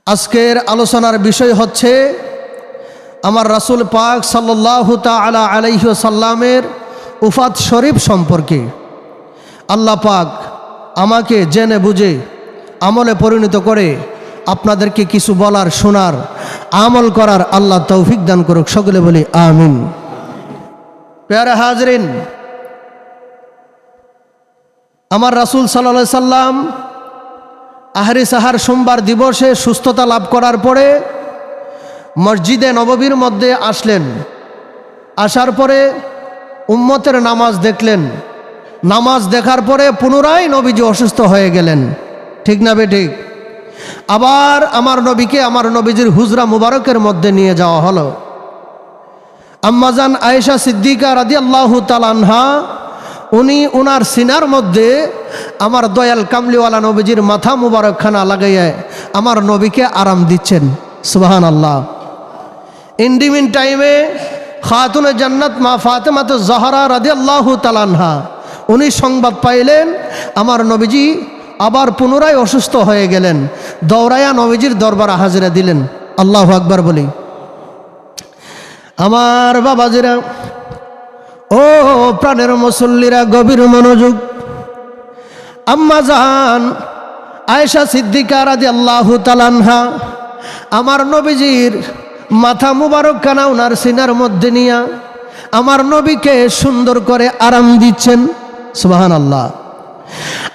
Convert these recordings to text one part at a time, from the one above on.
আজকের আলোচনার বিষয় হচ্ছে আমার রাসূল পাক সাল্লাল্লাহু তাআলা আলাইহি ওয়াসাল্লামের উফাত শরীফ সম্পর্কে। আল্লাহ পাক আমাকে জেনে বুঝে আমলে পরিণত করে আপনাদেরকে কিছু বলার, শোনার, আমল করার আল্লাহ তৌফিক দান করুক। সকলে বলি আমিন। প্যারা হাজরিন, আমার রাসূল সাল্লাল্লাহু আলাইহি সাল্লাম আহরি সাহার সোমবার দিবসে সুস্থতা লাভ করার পরে মসজিদে নববীর মধ্যে আসলেন। আসার পরে উম্মতের নামাজ দেখলেন। নামাজ দেখার পরে পুনরায় নবীজি অসুস্থ হয়ে গেলেন। ঠিক না বেঠিক? আবার আমার নবীকে আমার নবীজির হুজরা মুবারকের মধ্যে নিয়ে যাওয়া হলো। আম্মাজান আয়েশা সিদ্দিকা রাদিয়াল্লাহু তাআলা আনহা উনি ওনার সিনার মধ্যে আমার দয়াল কামলিওয়ালা নবীজির মাথা মুবারকখানা লাগাইয়া আমার নবীকে আরাম দিচ্ছেন। সুবহানাল্লাহ। ইন্ডিমিন টাইমে খাতুনে জান্নাত মা ফাতেমাতুজ জাহরা রাদিয়াল্লাহু তাআলা আনহা উনি সংবাদ পাইলেন আমার নবীজি আবার পুনরায় অসুস্থ হয়ে গেলেন। দৌড়াইয়া নবীজির দরবারে হাজিরা দিলেন। আল্লাহু আকবার বলি। আমার বাবাজিরা, ও প্রাণের মুসল্লিরা, গভীর মনোযোগ। আম্মা জান আয়েশা সিদ্দিকা রাদিয়াল্লাহু তাআলা আনহা আমার নবীজির মাথা মুবারক খানা ওনার সিনার মধ্যে নিয়ে আমার নবীকে সুন্দর করে আরাম দিচ্ছেন। সুবহানাল্লাহ।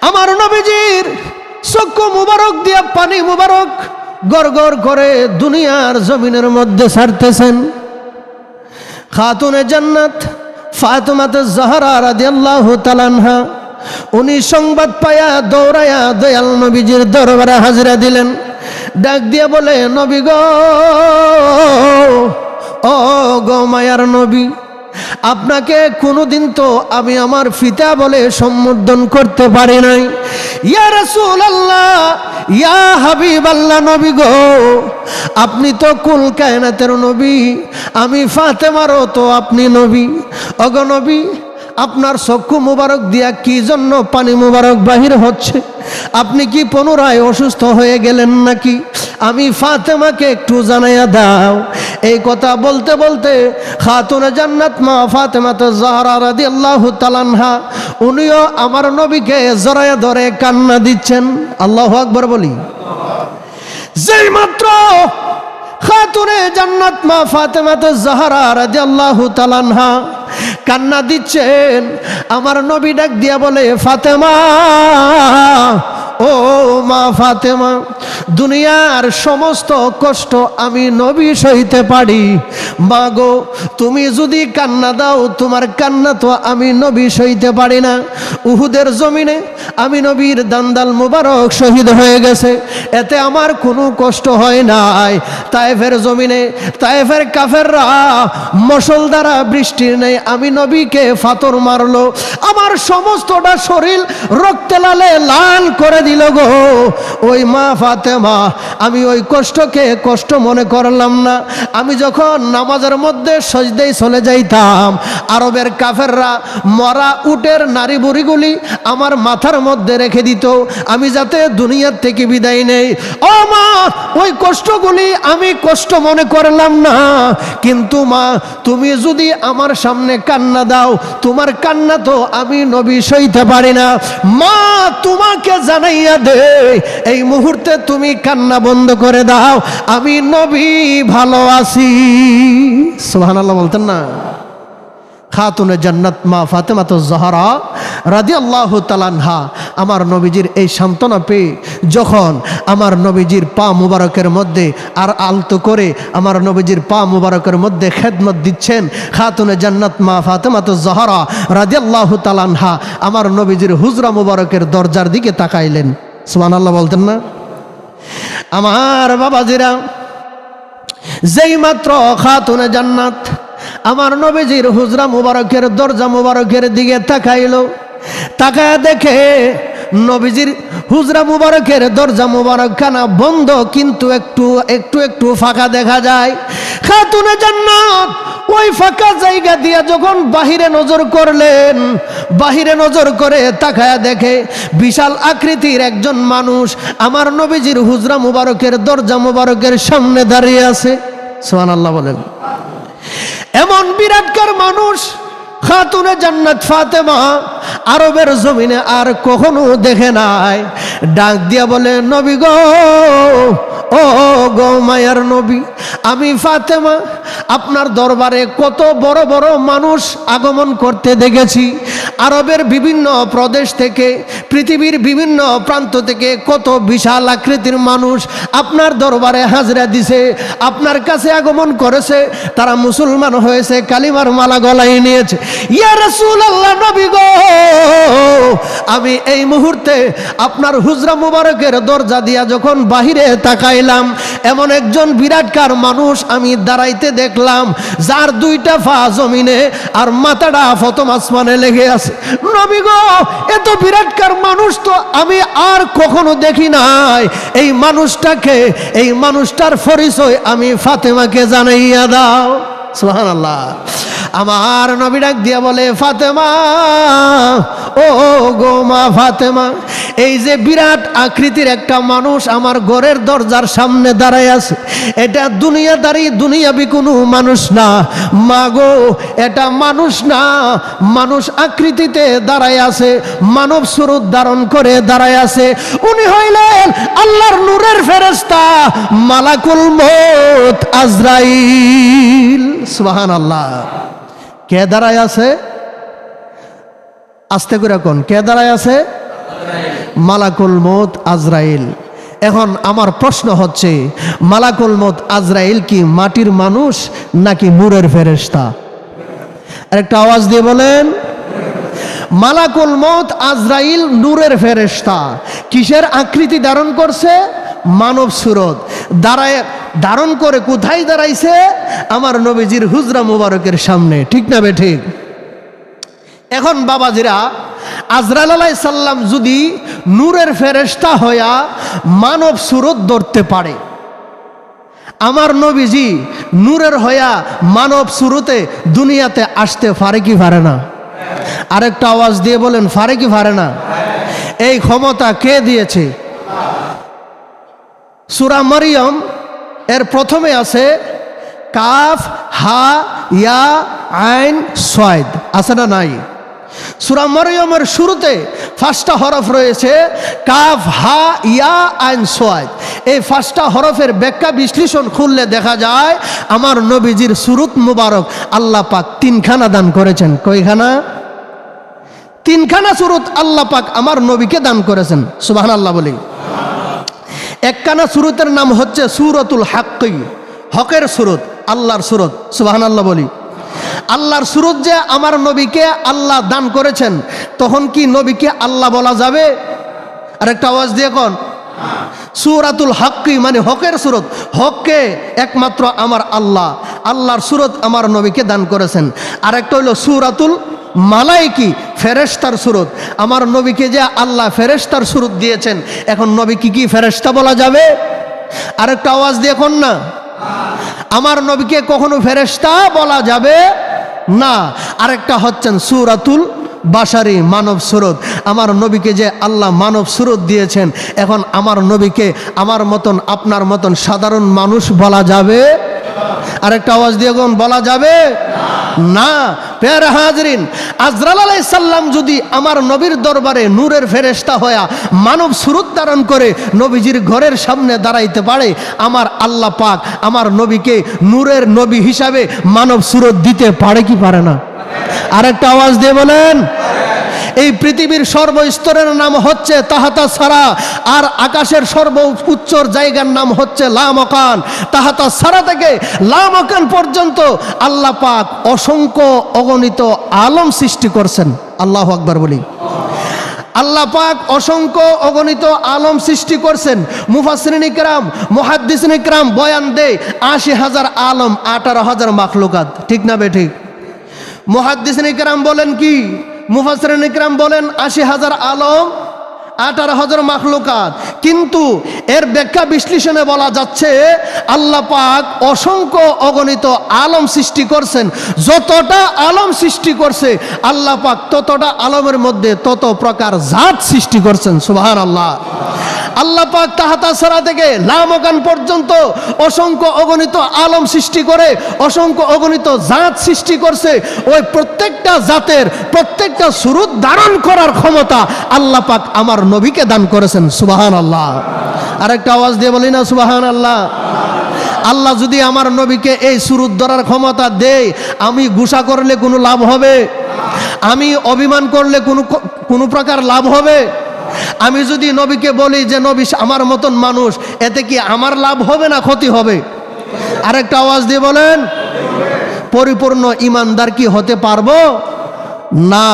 আমার নবীজির চক্ষু মুবারক দিয়ে পানি মুবারক গড়গড় করে দুনিয়ার জমিনের মধ্যে ছাড়তেছেন। খাতুনে জান্নাত ফাতেমাতুজ জাহরা রাদিয়াল্লাহু তাআলা আনহা উনি সংবাদ পায়া দৌড়ায়া দয়াল নবীজির দরবারে হাজিরা দিলেন। ডাক দিয়া বলে, নবী গো, ও গো মায়ার নবী, আপনাকে কোনোদিন তো আমি আমার পিতা বলে সম্বোধন করতে পারি নাই। ইয়া রাসূলুল্লাহ, ইয়া হাবিবাল্লাহ, নবী গো, আপনি তো কুল কায়নাতের নবী, আমি ফাতেমারও তো আপনি নবী। ওগো নবী, আপনার চক্ষু মুবারক দিয়া কি জন্য পানি মুবারক বাহির হচ্ছে? আপনি কি পুনরায় অসুস্থ হয়ে গেলেন নাকি? আমি ফাতেমাকে একটু জানাইয়া দাও। এই কথা বলতে বলতে খাতুনে জান্নাত মা ফাতেমাতুজ জাহরা রাদিয়াল্লাহু তাআলা আনহা উনিও আমার নবীকে জড়াইয়া ধরে কান্না দিচ্ছেন। আল্লাহু আকবার বলি। যেই মাত্র খাতুনে জান্নাত মা ফাতেমাতুজ জাহরা রাদিয়াল্লাহু তাআলা আনহা কান্না দিচ্ছেন, আমার নবী ডাক দিয়া বলে, ফাতেমা, ও মা ফাতেমা, দুনিয়ার সমস্ত কষ্ট আমি নবী সইতে পারি। মা গো, তুমি যদি কান্না দাও, তোমার কান্না তো আমি নবী সইতে পারি না। উহুদের জমিনে আমি নবীর দান্দাল মুবারক শহীদ হয়ে গেছে, এতে আমার কোনো কষ্ট হয় নাই। তায়েফের জমিনে তায়েফের কাফেররা মশল দ্বারা বৃষ্টির নেই আমি নবীকে ফাতর মারলো, আমার সমস্তটা শরীর রক্তে লালে লাল করে দিল গো। ওই মা ফাতেমা, আমি ওই কষ্টকে কষ্ট মনে করলাম না। আমি যখন নামাজের মধ্যে সজদায় চলে যাইতাম, আরবের কাফেররা মরা উটের নারী বুড়িগুলি আমার মাথার মধ্যে রেখে দিত, আমি যাতে দুনিয়ার থেকে বিদায় নেই। ও মা, ওই কষ্টগুলি আমি কষ্ট মনে করলাম না, কিন্তু মা, তুমি যদি আমার সামনে কান্না দাও, তোমার কান্না তো আমি নবী সইতে পারি না। মা, তোমাকে জানাইয়া দে, এই মুহূর্তে তুমি কান্না বন্ধ করে দাও, আমি নবী ভালো আছি। সুবহানাল্লাহ বলতেন না? খাতুনে জান্নাত মা ফাতেমাতুজ জাহরা রাদিয়াল্লাহু তাআলা আনহা আমার নবীজির এই সান্ত্বনা পেয়ে যখন আমার নবীজির পা মুবারকের মধ্যে আর আলতো করে আমার নবীজির পা মুবারকের মধ্যে খেদমত দিচ্ছেন, খাতুনে জান্নাত মা ফাতেমাতুজ জাহরা রাদিয়াল্লাহু তাআলা আনহা আমার নবীজির হুজরা মুবারকের দরজার দিকে তাকাইলেন। সুবহানাল্লাহ বলতেন না? আমার বাবাজিরা, যেই মাত্র খাতুনে জান্নাত আমার নবীজির হুজরা মুবারকের দরজা মুবারকের দিকে তাকাইলো, তাকায়া দেখে নবীজির হুজরা মুবারকের দরজা মুবারকখানা বন্ধ, কিন্তু একটু একটু একটু ফাঁকা দেখা যায়। খাতুনে জান্নাত ওই ফাঁকা জায়গা দিয়া যখন বাহিরে নজর করলেন, বাহিরে নজর করে তাকায়া দেখে বিশাল আকৃতির একজন মানুষ আমার নবীজির হুজরা মুবারকের দরজা মুবারকের সামনে দাঁড়িয়ে আছে। সুবহানাল্লাহ বলেন। এমন বিরাটকার মানুষ খাতুনে জান্নাত ফাতেমা আরবের জমিনে আর কখনো দেখে নাই। ডাক দিয়া বলে, নবী গো, ও গো মায়ার নবী, আমি ফাতেমা আপনার দরবারে কত বড় বড় মানুষ আগমন করতে দেখেছি। আরবের বিভিন্ন প্রদেশ থেকে, পৃথিবীর বিভিন্ন প্রান্ত থেকে কত বিশাল আকৃতির মানুষ আপনার দরবারে হাজরা দিছে, আপনার কাছে আগমন করেছে, তারা মুসলমান হয়েছে, কালিমার মালা গলায় নিয়েছে। ইয়া রাসূলুল্লাহ, নবী গো, আমি এই মুহূর্তে আপনার হুজরা মুবারকের দরজা দিয়া যখন বাহিরে তাকাইলাম, এমন একজন বিরাটকার মানুষ আমি দাঁড়াইতে দেখলাম, যার দুইটা পা জমিনে আর মাথাটা প্রথম আসমানে লেগে আছে। নবী গো, এত বিরাটকার মানুষ তো আমি আর কখনো দেখি নাই। এই মানুষটাকে, এই মানুষটার পরিচয় আমি ফাতেমাকে জানাইয়া দাও। সুবহানাল্লাহ। আমার নবী ডাক দিয়া বলে, ফাতেমা, ও গো মা ফাতেমা, এই যে বিরাট আকৃতির একটা মানুষ আমার ঘরের দরজার সামনে দাঁড়ায় আছে, এটা দুনিয়াদারি দুনিয়াবি কোনো মানুষ না। মা গো, এটা মানুষ না, মানুষ আকৃতিতে দাঁড়ায় আছে, মানব স্বরূপ ধারণ করে দাঁড়ায় আছে। উনি হইলেন আল্লাহর নূরের ফেরেশতা মালাকুল মউত আজরাইল। সুবহানাল্লাহ। কে দাঁড়ায় আছে? আস্তে করে কোন, কে দাঁড়ায় আছে? মালাকুল মউত আজরাইল। এখন আমার প্রশ্ন হচ্ছে, মালাকুল মউত আজরাইল কি মাটির মানুষ নাকি নূরের ফেরেশতা? আরেকটা আওয়াজ দিয়ে বলেন। মালাকুল মউত আজরাইল নূরের ফেরেশতা। কিসের আকৃতি ধারণ করছে? মানব সুরত দাঁড়ায় ধারণ করে। কোথায় দাঁড়াইছে? আমার নবীজির হুজরা মুবারকের সামনে। ঠিক না বে ঠিক? এখন বাবাজিরা, আজরাইল আলাইহিস সালাম যদি নূরের ফেরেশতা হইয়া মানব সুরত ধরতে পারে, আমার নবীজি নূরের হইয়া মানব সুরতে দুনিয়াতে আসতে পারে কি পারে না? আরেকটা আওয়াজ দিয়ে বলেন, পারে কি পারে না? এই ক্ষমতা কে দিয়েছে? সূরা মারইয়াম এর প্রথমে আছে কাফ হা ইয়া আইন সয়েদ, আছে না নাই? সূরা মারইয়ামের শুরুতে 5টা হরফ রয়েছে, কাফ হা ইয়া আইন সয়েদ। এই 5টা হরফের ব্যাখ্যা বিশ্লেষণ খুললে দেখা যায় আমার নবীজির সুরত মুবারক আল্লাহ পাক 3খানা দান করেছেন। কয়খানা? 3খানা সুরত আল্লাহ পাক আমার নবীকে দান করেছেন। সুবহানাল্লাহ বলি। একখানা সুরতের নাম হচ্ছে সূরাতুল হাক্কি, হকের সুরত, আল্লাহর সুরত। সুবহানাল্লাহ বলি। আল্লাহর সুরত যে আমার নবীকে আল্লাহ দান করেছেন, তখন কি নবীকে আল্লাহ বলা যাবে? আরেকটা আওয়াজ দিয়ে কোন। সূরাতুল হাক্কি মানে হকের সুরত। হককে একমাত্র আমার আল্লাহ, আল্লাহর সুরত আমার নবীকে দান করেছেন। আরেকটা হইল সূরাতুল মালাইকি, ফেরেশতার সুরত। আমার নবীকে যে আল্লাহ ফেরেশতার সুরত দিয়েছেন, এখন নবী কি ফেরেশতা বলা যাবে? আরেকটা আওয়াজ দিয়ে কোন না। আমার নবীকে কখনো ফেরেশতা বলা যাবে না। আরেকটা হচ্ছেন সূরাতুল বাশারি, মানব সুরত। আমার নবীকে যে আল্লাহ মানব সুরত দিয়েছেন, এখন আমার নবীকে আমার মতন আপনার মতন সাধারণ মানুষ বলা যাবে? আরেকটা আওয়াজ দিয়ে কোন, বলা যাবে না। প্যারা হাজরিন, আজরাইল আলাইহিস সালাম যদি আমার নবীর দরবারে নূরের ফেরেশতা হয়া মানব সুরত ধারণ করে নবীজির ঘরের সামনে দাঁড়াইতে পারে, আমার আল্লাহ পাক আমার নবীকে নূরের নবী হিসাবে মানব সুরত দিতে পারে কি পারে না? আরেকটা আওয়াজ দিয়ে বলেন। এই পৃথিবীর সর্বস্তরের নাম হচ্ছে তাহাতা সারা, আর আকাশের সর্ব উচ্চর জায়গার নাম হচ্ছে লামাকান। তাহাতা সারা থেকে লামাকান পর্যন্ত আল্লাহ পাক অসংখ্য অগণিত আলম সৃষ্টি করছেন। আল্লাহু আকবার বলি। আল্লাহ পাক অসংখ্য অগণিত আলম সৃষ্টি করছেন। মুফাসসিরিন ইকরাম, মুহাদ্দিসিন ইকরাম বয়ান দেয় ৮০,০০০ আলম, ১৮,০০০ মাখলুকাত। ঠিক না বে ঠিক? মুহাদ্দিসিন ইকরাম বলেন কি, মুফাসসিরিন ইকরাম বলেন ৮০,০০০ আলম 18,000 মাখলুকাত, কিন্তু এর ব্যাখ্যা বিশ্লেষণে বলা যাচ্ছে আল্লাহ পাক অসংখ্য অগণিত আলম সৃষ্টি করছেন। যতটা আলম সৃষ্টি করছে আল্লাহ পাক ততটা আলমের মধ্যে তত প্রকার জাত সৃষ্টি করছেন। সুবহানাল্লাহ। আল্লাহ পাক তাহাতা সারা থেকে লামকান পর্যন্ত অসংখ্য অগণিত আলম সৃষ্টি করে অসংখ্য অগণিত জাত সৃষ্টি করছে। ওই প্রত্যেকটা জাতের প্রত্যেকটা সুরত ধারণ করার ক্ষমতা আল্লাহ পাক আমার নবীকে দান করেছেন। সুবহানাল্লাহ। আরেকটা আওয়াজ দিয়ে বলি না সুবহানাল্লাহ। আল্লাহ যদি আমার নবীকে এই সুরত ধরার ক্ষমতা দেয়, আমি গুসা করলে কোনো লাভ হবে? আমি অভিমান করলে কোনো প্রকার লাভ হবে? আমি যদি নবীকে বলি যে নবী আমার মতন মানুষ, এতে কি আমার লাভ হবে না ক্ষতি হবে? আরেকটা আওয়াজ দিয়ে বলেন, পরিপূর্ণ ইমানদার কি হতে পারবো না?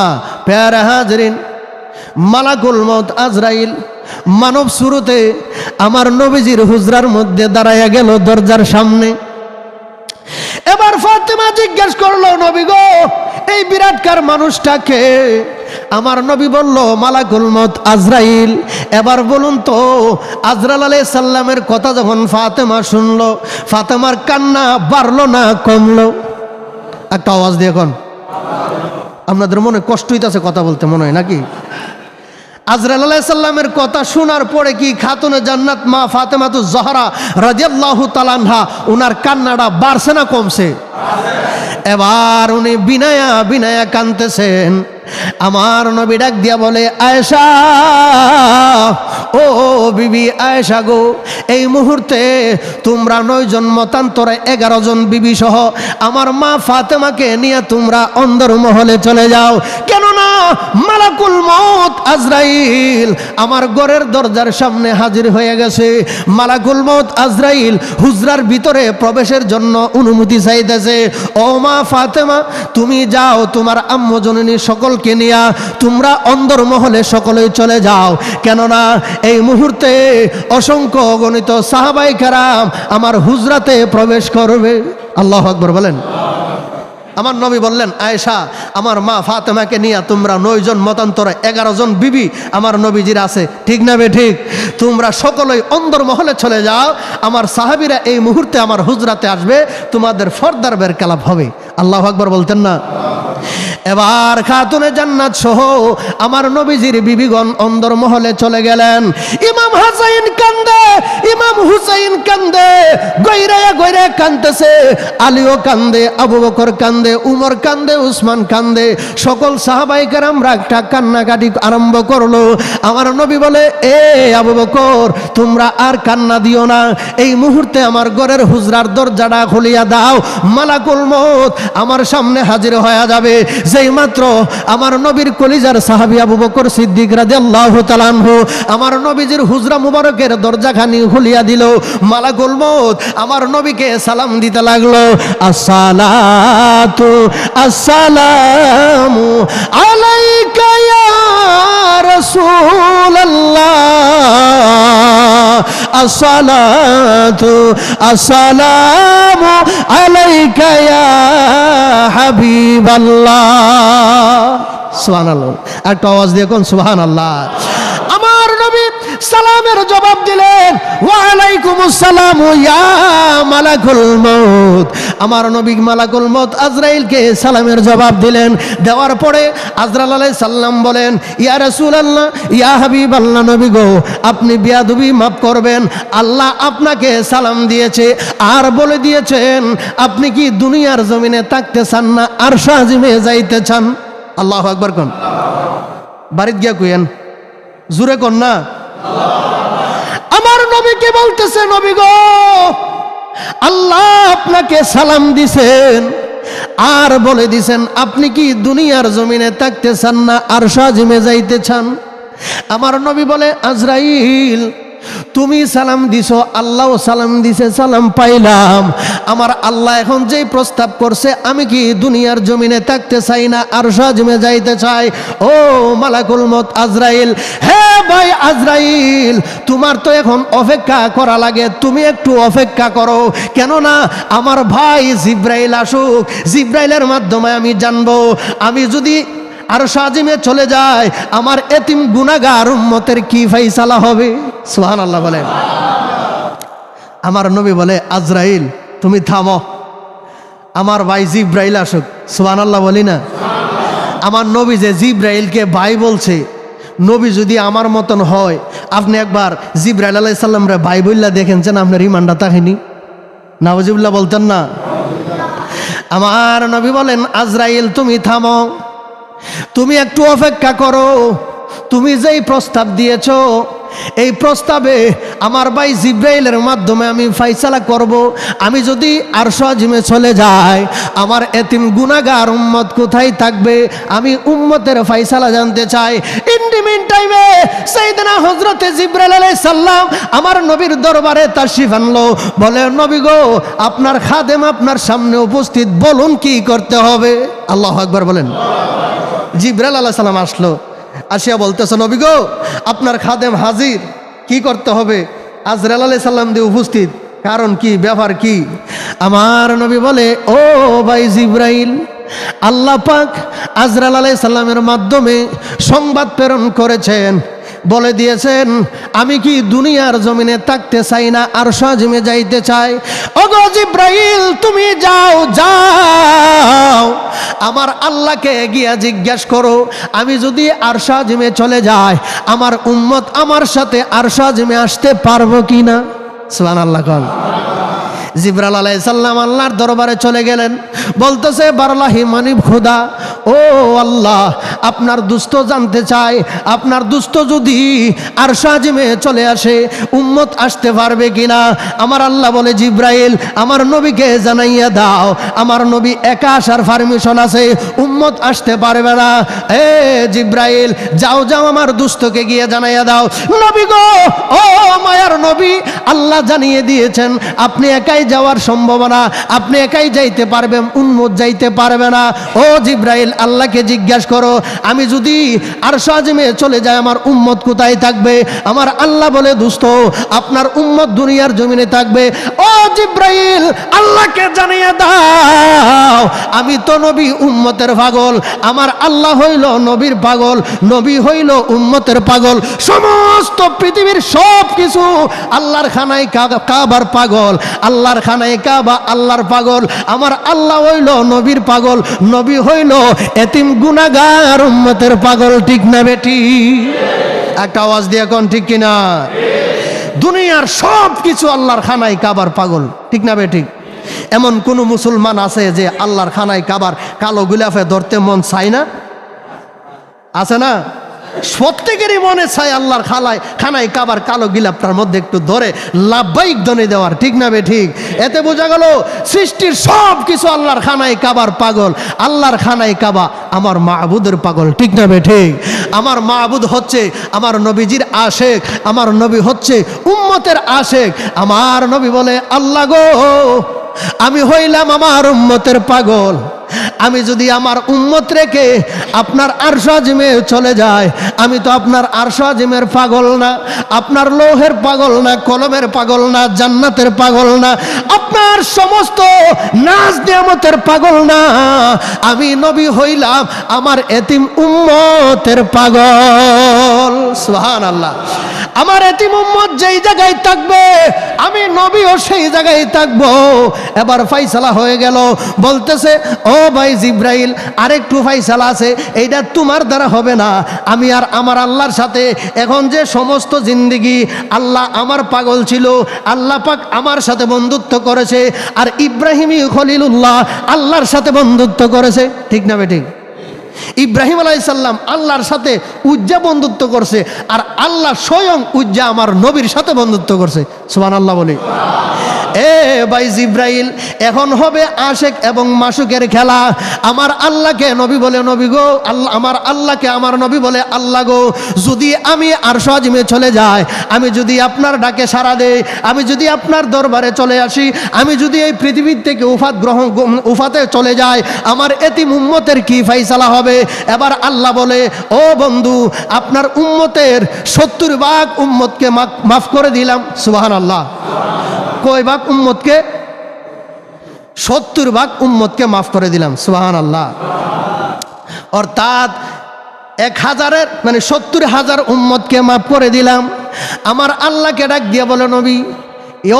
প্যারা হাজরিন, মালাকুল মউত আজরাইল মানব সুরতে আমার নবীজির হুজরার মধ্যে দাঁড়াইয়া গেল দরজার সামনে। এবার ফাতেমা জিজ্ঞেস করলো, নবী গো, এই বিরাটকার মানুষটাকে? আমার নবী বলল, মালাকুল মউত আজরাইল। এবার বলুন তো, আজরাইল আলাইহিস সালামের কথা যখন ফাতেমা শুনলো, ফাতেমার কান্না বাড়লো না কমলো? একটা আওয়াজ দিয়ে এখন, আপনাদের মনে কষ্ট হইতাছে কথা বলতে মনে হয় নাকি? আজরাইল আলাইহিস সালামের কথা শোনার পরে কি খাতুনে জান্নাত মা ফাতেমাতুজ জহরা রাদিয়াল্লাহু তাআলা আনহা উনার কান্নাটা বাড়ছে না কমছে? এবার উনি বিনায়া বিনায়া কাঁদতেছেন। আমার নবী ডাক দিয়া বলে, আয়েশা, ও বিবি আয়েশা গো, এই মুহূর্তে তোমরা 9 জন মতান্তরে 11 জন বিবি সহ আমার মা ফাতেমাকে নিয়ে তোমরা অন্দর মহলে চলে যাও। কেননা মালাকুল মউত আজরাইল আমার ঘরের দরজার সামনে হাজির হয়ে গেছে। মালাকুল মউত আজরাইল হুজরার ভিতরে প্রবেশের জন্য অনুমতি চাইতেছে। ও মা ফাতেমা, তুমি যাও, তোমার আম্মু জননী সকলকে নিয়া তোমরা অন্দর মহলে সকলেই চলে যাও। কেননা এই মুহূর্তে অসংখ্য অগণিত সাহাবায়ে কেরাম আমার হুজরাতে প্রবেশ করবে। আল্লাহু আকবার বলেন। আমার নবী বললেন, আয়েশা, আমার মা ফাতেমাকে নিয়ে তোমরা 9 জন মতান্তরে 11 জন বিবি আমার নবীজির আছে, ঠিক না বে ঠিক? তোমরা সকলেই অন্দর মহলে চলে যাও, আমার সাহাবীরা এই মুহূর্তে আমার হুজরাতে আসবে, তোমাদের ফরদার বের কালাপ হবে। আল্লাহু আকবার বলতেন না? এবার খাতুনে জান্নাত সহ আমার নবীজির বিবিগণ অন্দর মহলে চলে গেলেন। ইমাম হাসাইন কান্দে, ইমাম হুসাইন কান্দে, গয়রায়া গয়রায়া কান্দতেছে। আলীও কান্দে, আবু বকর কান্দে, উমর কান্দে, উসমান কান্দে। সকল সাহাবায়ে কেরামরা একটা কান্নাকাটি আরম্ভ করলো। আমার নবী বলে, এ আবু বকর, তোমরা আর কান্না দিও না, এই মুহূর্তে আমার ঘরের হুজরার দরজাটা খুলিয়া দাও, মালাকুল মউত আমার সামনে হাজির হয়ে যাবে। যেই মাত্র আমার নবীর কলিজার সাহাবী আবু বকর সিদ্দিক রাদিয়াল্লাহু তাআলা আনহু আমার নবীজির হুজরা মুবারকের দরজাখানি খুলিয়া দিল, মালাকুল মউত আমার নবীকে সালাম দিতে লাগলো, আসসালাতু আসসালামু আলাইকা ইয়া রাসূলুল্লাহ, আসসালাতু আসসালামু আলাইকা ইয়া হাবিবাল্লাহ। সুবহানাল্লাহ। একটা আওয়াজ দিয়ে কোন সুবহানাল্লাহ। আমার নবী সালামের জবাব দিলেন, ওয়া আলাইকুমুস সালাম ইয়া মালাকুল মউত। আমার নবী মালাকুল মউত আজরাইলকে সালামের জবাব দিলেন। দেওয়ার পরে আজরাইল আলাইহিস সালাম বলেন, ইয়া রাসূলুল্লাহ, ইয়া হাবিবাল্লাহ, নবী গো, আপনি বিয়াদবি মাফ করবেন, আল্লাহ আপনাকে সালাম দিয়েছে আর বলে দিয়েছেন আপনি কি দুনিয়ার জমিনে থাকতে চান না আরশ আজিমে যাইতে চান? আল্লাহু আকবার কোন। বাড়িতে গিয়া কইেন, জোরে কোন না। আমার নবীকে বলতেছে, নবী গো, আল্লাহ আপনাকে সালাম দিছেন আর বলে দিছেন আপনি কি দুনিয়ার জমিনে থাকতে চান না আরশ আজিমে যাইতে চান? আমার নবী বলে, আজরাইল, তুমি সালাম দিছো, আল্লাহও সালাম দিছে, সালাম পাইলাম। আমার আল্লাহ এখন যেই প্রস্তাব করছে, আমি কি দুনিয়ার জমিনে থাকতে চাই না আরশ আজিমে যাইতে চাই। ও মালাকুল মউত আজরাইল, হে ভাই আজরাইল, তোমার তো এখন অপেক্ষা করা লাগে, তুমি একটু অপেক্ষা করো। কেননা আমার ভাই জিব্রাইল আসুক, জিব্রাইলের মাধ্যমে আমি জানবো। আমি যদি আরশ আজিমে চলে যায়, আমার এতিম গুনাহগার উম্মতের কি ফাইসালা হবে? সুবহানাল্লাহ বলেন। আমার নবী বলে, আজরাইল তুমি থামো, আমার ভাই জিব্রাইল আসুক। সুবহানাল্লাহ বলি না? আমার নবী যে জিব্রাইলকে ভাই বলছে, নবী যদি আমার মতন হয়, আপনি একবার জিব্রাইল আলাইহিস সালামরে ভাই বললা দেখেনছেন, আপনার ইমানটা তাহিনী নাউজুবিল্লাহ বলতেন না? আমার নবী বলেন, আজরাইল তুমি থামো, তুমি একটু অপেক্ষা করো, তুমি যেই প্রস্তাব দিয়েছো এই প্রস্তাবে আমার ভাই জিব্রাইলের মাধ্যমে আমি ফাইসালা করব। আমি যদি আরশ আজিমে চলে যাই, আমার এতিম গুনাহগার উম্মত কোথায় থাকবে? আমি উম্মতের ফাইসালা জানতে চাই। ইন দি মিন টাইমে সাইয়েদনা হযরতে জিব্রাইল আলাইহিস সালাম আমার নবীর দরবারে তাশরিফ আনলো। বলে, নবী গো, আপনার খাদেম আপনার সামনে উপস্থিত, বলুন কি করতে হবে? আল্লাহু আকবার বলেন। জিব্রাইল আলাইহিস সালাম আসলো, আসিয়া বলতেছে, নবী গো, আপনার খাদেম হাজির, কি করতে হবে? আজরাইল আলাইহিস সালাম দিয়ে উপস্থিত, কারণ কি, ব্যাপার কি? আমার নবী বলে, ও ভাই জিব্রাইল, আল্লাহ পাক আজরাইল আলাইহিস সালামের মাধ্যমে সংবাদ প্রেরণ করেছেন, বলে দিয়েছেন আমি কি দুনিয়ার জমিনে থাকতে চাই না, আরশ আজিমে যাইতে চাই। ওগো জিব্রাইল, তুমি যাও, যাও আমার আল্লাহকে গিয়া জিজ্ঞেস করো, আমি যদি আরশ আজিমে চলে যাই, আমার উম্মত আমার সাথে আরশ আজিমে আসতে পারবো কিনা? সুবহানাল্লাহ কোন। জিব্রাইল আলাইহিস সালাম আল্লাহর দরবারে চলে গেলেন, বলতেছে, বারলাহি মানিব খোদা, ও আল্লাহ, আপনার দুস্থ জানতে চায়, আপনার দুস্থ যদি আরশ আজিমে চলে আসে, উম্মত আসতে পারবে কিনা? আমার আল্লাহ বলে, জিব্রাইল, আমার নবীকে জানাইয়া দাও, আমার নবী একা আসার পারমিশন আছে, উম্মত আসতে পারবে না। এ জিব্রাইল, যাও যাও আমার দুস্থকে গিয়ে জানাইয়া দাও। নবী গো, ও মায়ার নবী, আল্লাহ জানিয়ে দিয়েছেন আপনি একাই যাওয়ার সম্ভাবনা, আপনি একাই যাইতে পারবেন, উম্মত যাইতে পারবে না। ও জিব্রাইল, আল্লাহকে জিজ্ঞাসা করো, আমি যদি আরশ আজিমে চলে যাই, আমার উম্মত কোথায় থাকবে? আমার আল্লাহ বলে, দোস্ত, আপনার উম্মত দুনিয়ার জমিনে থাকবে। ও জিব্রাইল, আল্লাহকে জানিয়ে দাও আমি তো নবী উম্মতের পাগল, আমার আল্লাহ হইল নবীর পাগল, নবী হইল উম্মতের পাগল, সমস্ত পৃথিবীর সব কিছু আল্লাহর খানায় কাবার পাগল, আল্লাহর খানায় কাবা আল্লাহর পাগল, আমার আল্লাহ হইল নবীর পাগল, নবী হইল এতিম গুনাহগার উম্মতের পাগল। ঠিক না বেটি? একটা আওয়াজ দিয়ে কোন ঠিক কিনা? দুনিয়ার সব কিছু আল্লাহর খানায় কাবার পাগল। ঠিক না বেটি? এমন কোন মুসলমান আছে যে আল্লাহর খানায় কাবার কালো গুলাফে ধরতে মন চায় না? আছে না? প্রত্যেকেরই মনে চায় আল্লাহর খানায় কাবার কালো গিলাপটার মধ্যে একটু ধরে লাভবাহিক ধ্বনি দেওয়ার। ঠিক না বে ঠিক? এতে বোঝা গেল সৃষ্টির সব কিছু আল্লাহর খানায় কাবার পাগল, আল্লাহর খানায় কাবা আমার মাহবুদের পাগল। ঠিক না বে ঠিক? আমার মাহবুদ হচ্ছে আমার নবীজির আশেক, আমার নবী হচ্ছে উম্মতের আশেক। আমার নবী বলে, আল্লাহ গো, আমি হইলাম আমার উম্মতের পাগল, আমি যদি আমার উম্মত রেখে আপনার আরশ আজিমে চলে যায়, আমি তো আপনার আরশ আজিমের পাগল না, আপনার লৌহের পাগল না, কলমের পাগল না, জান্নাতের পাগল না, আপনার সমস্ত নাজ নিয়ামতের পাগল না, আমি নবী হইলাম আমার এতিম উম্মতের পাগল। সুবহানাল্লাহ। আমার এতিম উম্মত যেই জায়গায় থাকবে, আমি নবীও সেই জায়গায় থাকবো। এবার ফাইসালা হয়ে গেল। বলতেছে, ও ভাই জিব্রাইল, আরেকটু ফাইসালা আছে, এইটা তোমার দ্বারা হবে না। আমি আর আমার আল্লাহর সাথে এখন যে সমস্ত জিন্দেগি আল্লাহ আমার পাগল ছিল, আল্লাহ পাক আমার সাথে বন্ধুত্ব করেছে, আর ইব্রাহিমী খলিলুল্লাহ আল্লাহর সাথে বন্ধুত্ব করেছে। ঠিক না বেঠিক? ইব্রাহিম আলাইহিস সালাম আল্লাহর সাথে উজ্জা বন্ধুত্ব করছে, আর আল্লাহ স্বয়ং উজ্জা আমার নবীর সাথে বন্ধুত্ব করছে। সুবহানাল্লাহ বলি। এ ভাই জিব্রাইল, এখন হবে আশেক এবং মাশুকের খেলা। আমার আল্লাহকে নবী বলে, নবী গো, আল্লাহ আমার আল্লাহকে আমার নবী বলে, আল্লাহ গো, যদি আমি আরশ আজিমে চলে যাই, আমি যদি আপনার ডাকে সাড়া দেই, আমি যদি আপনার দরবারে চলে আসি, আমি যদি এই পৃথিবীর থেকে উফাতে চলে যাই, আমার এতিম উম্মতের কি ফাইসালা হবে? এবার আল্লাহ বলে, ও বন্ধু, আপনার উম্মতের 70 ভাগ উম্মতকে মাফ করে দিলাম। সুবহানাল্লাহ। কয় ভাগ উম্মতকে? 70 ভাগ উম্মতকে মাফ করে দিলাম। সুবহানাল্লাহ। অর্থাৎ 1000-এর মানে 70,000 উম্মতকে মাফ করে দিলাম। আমার আল্লাহকে ডাক দিয়ে বলে নবী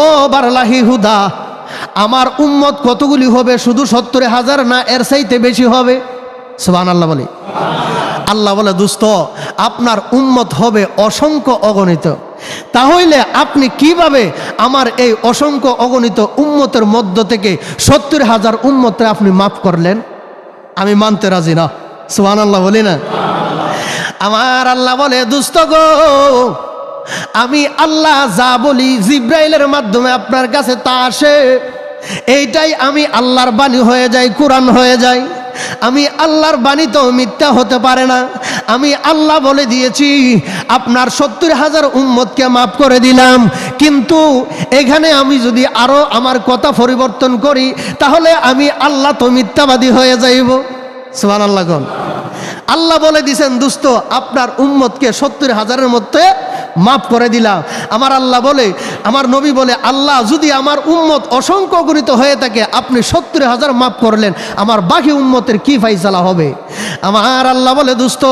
ও বারলাহি হুদা, আমার উম্মত কতগুলি হবে? শুধু 70,000 না, এর চাইতে বেশি হবে? সুবহানাল্লাহ বলি। আল্লাহ বলে দোস্ত, আপনার উম্মত হবে অসংখ্য অগণিত। তাহলে আপনি কিভাবে আমার এই অসংখ্য অগণিত উম্মতের মধ্য থেকে 70,000 উম্মতকে আপনি মাফ করলেন? আমি মানতে রাজি না। সুবহানাল্লাহ বলি না? আমার আল্লাহ বলে দোস্ত গো, আমি আল্লাহ যা বলি জিব্রাইলের মাধ্যমে আপনার কাছে তা আসে, এইটাই আমি আল্লাহর বাণী হয়ে যায়, কোরআন হয়ে যায়। আমি আল্লাহর বাণী তো মিথ্যা হতে পারে না। আমি আল্লাহ বলে দিয়েছি আপনার 70,000 উম্মতকে মাফ করে দিলাম, কিন্তু এখানে আমি যদি আরো আমার কথা পরিবর্তন করি তাহলে আমি আল্লাহ তো মিথ্যাবাদী হয়ে যাইব। সুবহানাল্লাহ। আল্লাহ বলে দিয়েছেন দোস্ত আপনার উম্মতকে 70,000-এর মধ্যে মাফ করে দিলাম। আমার আল্লাহ বলে, আমার নবী বলে, আল্লাহ যদি আমার উম্মত অসংখ্য গণিত হয়ে থাকে, আপনি 70,000 মাফ করলেন, আমার বাকি উম্মতের কি ফাইসালা হবে? আমার আল্লাহ বলে দোস্ত,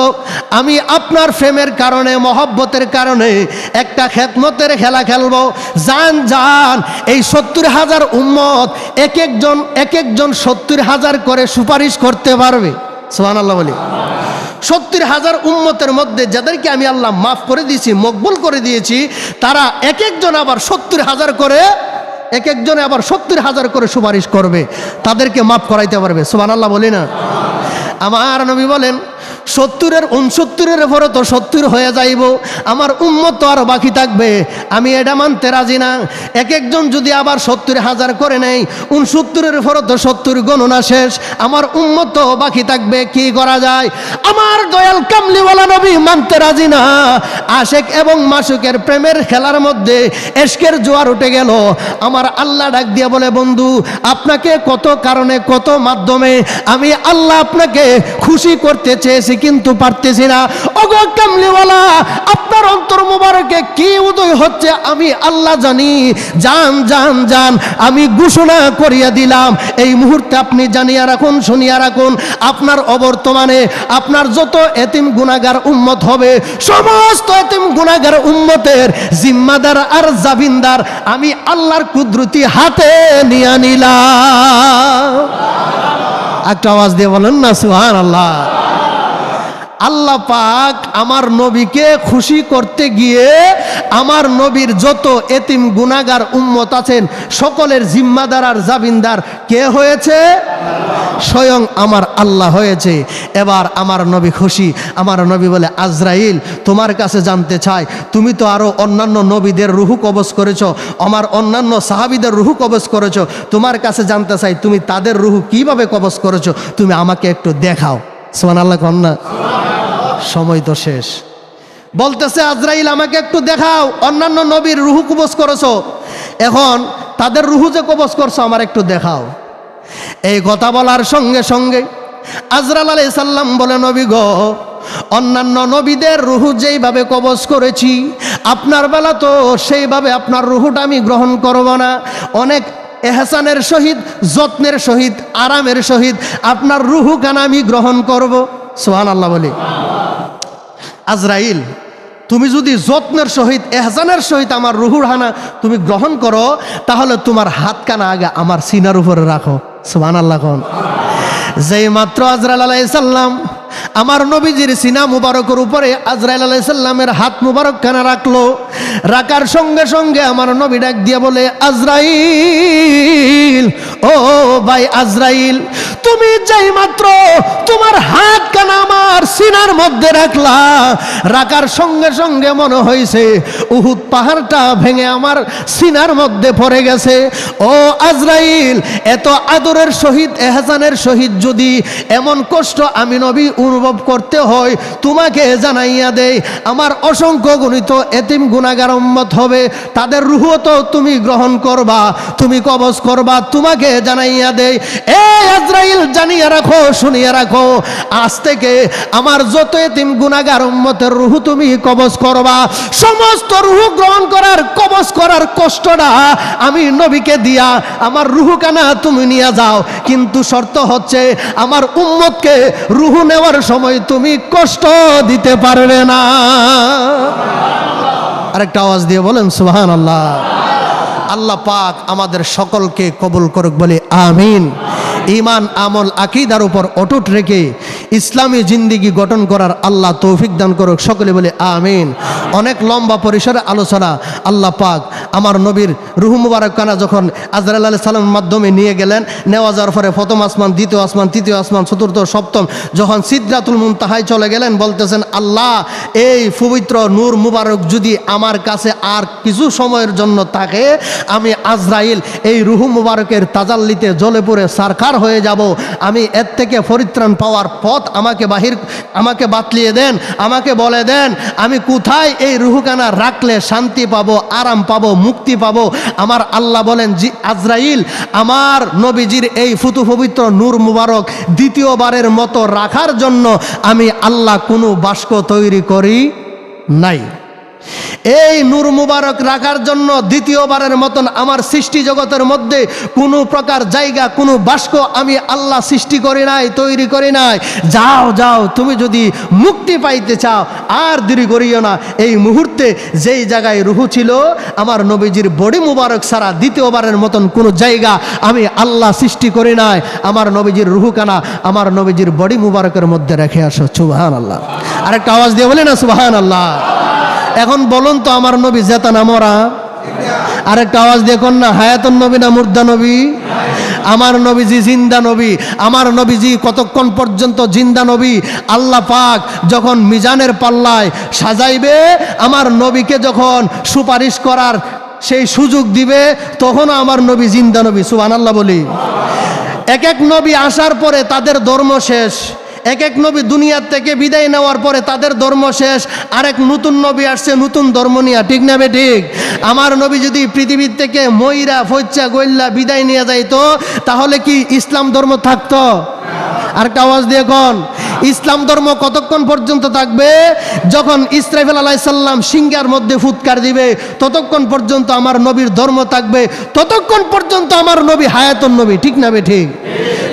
আমি আপনার প্রেমের কারণে, মহব্বতের কারণে একটা খেদমতের খেলা খেলবো। জান জান, এই 70,000 উম্মত এক একজন 70,000 করে সুপারিশ করতে পারবে। সুবহানাল্লাহ বলি। 70,000 উম্মতের মধ্যে যাদেরকে আমি আল্লাহ মাফ করে দিয়েছি, মকবুল করে দিয়েছি, তারা এক একজন আবার 70,000 করে সুপারিশ করবে, তাদেরকে মাফ করাইতে পারবে। সুবহানাল্লাহ বলি না? আমার নবী বলেন 70-এর 69-এর পরে তো 70 হয়ে যাইব, আমার উম্মত তো আরো বাকি থাকবে। আমি এটা মানতে রাজি না। এক একজন যদি আবার 70,000 করে নেই, 69-এর পরে তো 70 গণনা শেষ, আমার উম্মত তো বাকি থাকবে। কি করা যায়? আমার দয়াল কামলিওয়ালা নবী মানতে রাজি না। আশেক এবং মাসুকের প্রেমের খেলার মধ্যে এশকের জোয়ার উঠে গেল। আমার আল্লাহ ডাক দিয়ে বলে বন্ধু, আপনাকে কত কারণে, কত মাধ্যমে আমি আল্লাহ আপনাকে খুশি করতে চেয়েছি, কিন্তু পারতেছি না। ওগো কামলিওয়ালা, আপনার অন্তর মোবারকে কি উদয় হচ্ছে আমি আল্লাহ জানি। জান জান জান, আমি ঘোষণা করিয়া দিলাম, এই মুহূর্তে আপনি জানিয়া রাখুন, শুনিয়া রাখুন, আপনার অবর্তমানে আপনার যত এতিম গুনাহগার উম্মত হবে, সমস্ত এতিম গুনাহগার উম্মতের জিম্মাদার আর জাবিনদার আমি আল্লাহর কুদরতি হাতে নিয়ে নিলাম। একটা আওয়াজ দিয়ে বলেন না সুবহানাল্লাহ। আল্লাহ পাক আমার নবীকে খুশি করতে গিয়ে আমার নবীর যত এতিম গুনাহগার উম্মত আছেন সকলের জিম্মাদার আর জাবিনদার কে হয়েছে? স্বয়ং আমার আল্লাহ হয়েছে। এবার আমার নবী খুশি। আমার নবী বলে, আজরাইল তোমার কাছে জানতে চাই, তুমি তো আরো অন্যান্য নবীদের রুহু কবজ করেছো, আমার অন্যান্য সাহাবীদের রুহু কবজ করেছো, তোমার কাছে জানতে চাই তুমি তাদের রুহু কিভাবে কবজ করেছো, তুমি আমাকে একটু দেখাও। সুবহানাল্লাহ কন্যা। সময় তো শেষ। বলতেছে আজরাইল আমাকে একটু দেখাও, অন্যান্য নবীর রুহু কবজ করেছো, এখন তাদের রুহু যে কবজ করছো আমার একটু দেখাও। এই কথা বলার সঙ্গে সঙ্গে আজরাইল আলাইহিস সালাম বলে, নবী গো, অন্যান্য নবীদের রুহু যেইভাবে কবজ করেছি আপনার বেলা তো সেইভাবে আপনার রুহুটা আমি গ্রহণ করব না। অনেক এহসানের সহিত, যত্নের সহিত, আরামের সহিত আপনার রুহু কানা আমি গ্রহণ করব। সুবহানাল্লাহ বলি। আজরাইল, তুমি যদি যত্নের সহিত, এহসানের সহিত আমার রুহুর হানা তুমি গ্রহণ করো, তাহলে তোমার হাত কানা আগে আমার সিনার উপরে রাখো। সুবহানাল্লাহ কোন। যেই মাত্র আজরাইল আলাইহিস সালাম আমার নবীজির সিনা মুবারকের উপরে আজরাইল আলাইহিস সালামের হাত মুবারক কানা রাখলো, রাখার সঙ্গে সঙ্গে আমার নবী ডাক দিয়ে বলে, আজরাইল, ও ভাই আজরাইল, তুমি যেই মাত্র তোমার হাত কানা আমার সিনার মধ্যে রাখলা, রাখার সঙ্গে সঙ্গে মনে হয়েছে উহুদ পাহাড়টা ভেঙে আমার সিনার মধ্যে পড়ে গেছে। ও আজরাইল, এত আদরের সহিত, এহসানের সহিত যদি এমন কষ্ট আমি নবী অনুভব করতে হয়, তোমাকে জানাইয়া দেই, আমার অসংখ্য গণিত এতিম গুনাহগার উম্মত হবে, তাদের রূহ তো তুমি গ্রহণ করবা, তুমি কবজ করবা, তোমাকে জানাইয়া দেই। এই আজরাইল, জানিয়ে রাখো, শুনিয়ে রাখো, আজ থেকে আমার যত এতিম গুনাহগার উম্মতের রূহ তুমি কবজ করবা, সমস্ত রূহ গ্রহণ করার, কবজ করার কষ্টটা আমি নবীকে দিয়া আমার রূহ কানা তুমি নিয়ে যাও, কিন্তু শর্ত হচ্ছে আমার উম্মতকে রূহ নেওয়ার সময় তুমি কষ্ট দিতে পারবে না। আরেকটা আওয়াজ দিয়ে বলেন সুবহানাল্লাহ। আল্লাহ পাক আমাদের সকলকে কবুল করুক বলে আমিন। ঈমান আমল আকীদার উপর অটুট রেখে ইসলামী জিন্দেগি গঠন করার আল্লাহ তৌফিক দান করুক, সকলে বলে আমিন। অনেক লম্বা পরিসরে আলোচনা। আল্লাহ পাক আমার নবীর রূহ মুবারকানা যখন আজরাইল আলাইহিস সালামের মাধ্যমে নিয়ে গেলেন, নেওয়া যাওয়ার পরে প্রথম আসমান, দ্বিতীয় আসমান, তৃতীয় আসমান, চতুর্থ, সপ্তম, যখন সিদরাতুল মুনতাহায় চলে গেলেন, বলতেছেন আল্লাহ এই পবিত্র নূর মুবারক যদি আমার কাছে আর কিছু সময়ের জন্য থাকে, আমি আজরাইল এই রূহ মুবারকের তাজাল্লিতে জ্বলে পড়ে সারখার হয়ে যাব। আমি এর থেকে পরিত্রাণ পাওয়ার পথ আমাকে বাতলিয়ে দেন, আমাকে বলে দেন আমি কোথায় এই রূহখানা রাখলে শান্তি পাবো, আরাম পাবো, মুক্তি পাবো। আমার আল্লাহ বলেন জি আজরাইল, আমার নবীজির এই ফুতু পবিত্র নূর মুবারক দ্বিতীয়বারের মতো রাখার জন্য আমি আল্লাহ কোনো বাস্ক তৈরি করি নাই। এই নূর মুবারক রাখার জন্য দ্বিতীয়বারের মতন আমার সৃষ্টি জগতের মধ্যে কোনো প্রকার জায়গা, কোনো বাস্ক আমি আল্লাহ সৃষ্টি করি নাই, তৈরি করি নাই। যাও যাও, তুমি যদি মুক্তি পাইতে চাও আর দেরি করিও না। এই মুহূর্তে যেই জায়গায় রূহ ছিল আমার নবীজির বডি মুবারক ছাড়া দ্বিতীয়বারের মতন কোনো জায়গা আমি আল্লাহ সৃষ্টি করি নাই। আমার নবীজির রূহখানা আমার নবীজির বডি মুবারকের মধ্যে রেখে আসো। সুবহানাল্লাহ। আরেকটা আওয়াজ দিয়ে বলে না সুবহানাল্লাহ। এখন বলুন তো আমার নবী জেতা না মরা? আরেকটা আওয়াজ দেখুন না, হায়াতুন নবী না মুর্দা নবী? আমার নবীজি জিন্দা নবী। আমার নবীজি কতক্ষণ পর্যন্ত জিন্দা নবী? আল্লাহ পাক যখন মিজানের পাল্লায় সাজাইবে, আমার নবীকে যখন সুপারিশ করার সেই সুযোগ দিবে, তখনও আমার নবী জিন্দা নবী। সুবহানাল্লাহ বলি। এক এক নবী আসার পরে তাদের ধর্ম শেষ, এক এক নবী দুনিয়ার থেকে বিদায় নেওয়ার পরে তাদের ধর্ম শেষ, আরেক নতুন নবী আসছে নতুন ধর্ম নিয়ে, ঠিক না বে ঠিক? আমার নবী যদি পৃথিবীর থেকে ময়রা ফচ্চা গইল্লা বিদায় নিয়ে যাইতো, তাহলে কি ইসলাম ধর্ম থাকতো? আরেকটা আওয়াজ দিয়ে কোন, ইসলাম ধর্ম কতক্ষণ পর্যন্ত থাকবে? যখন ইসরাফিল আলাইহিস সালাম সিংহার মধ্যে ফুৎকার দিবে, ততক্ষণ পর্যন্ত আমার নবীর ধর্ম থাকবে, ততক্ষণ পর্যন্ত আমার নবী হায়াতুন নবী, ঠিক না বে ঠিক?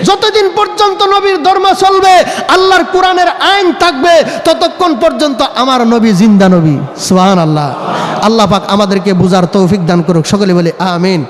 যতদিন পর্যন্ত নবীর ধর্ম চলবে, আল্লাহর কোরআনের আইন থাকবে, ততক্ষণ পর্যন্ত আমার নবী জিন্দা নবী। সুবহানাল্লাহ। আল্লাহ পাক আমাদেরকে বুঝার তৌফিক দান করুক, সকলে বলে আমিন।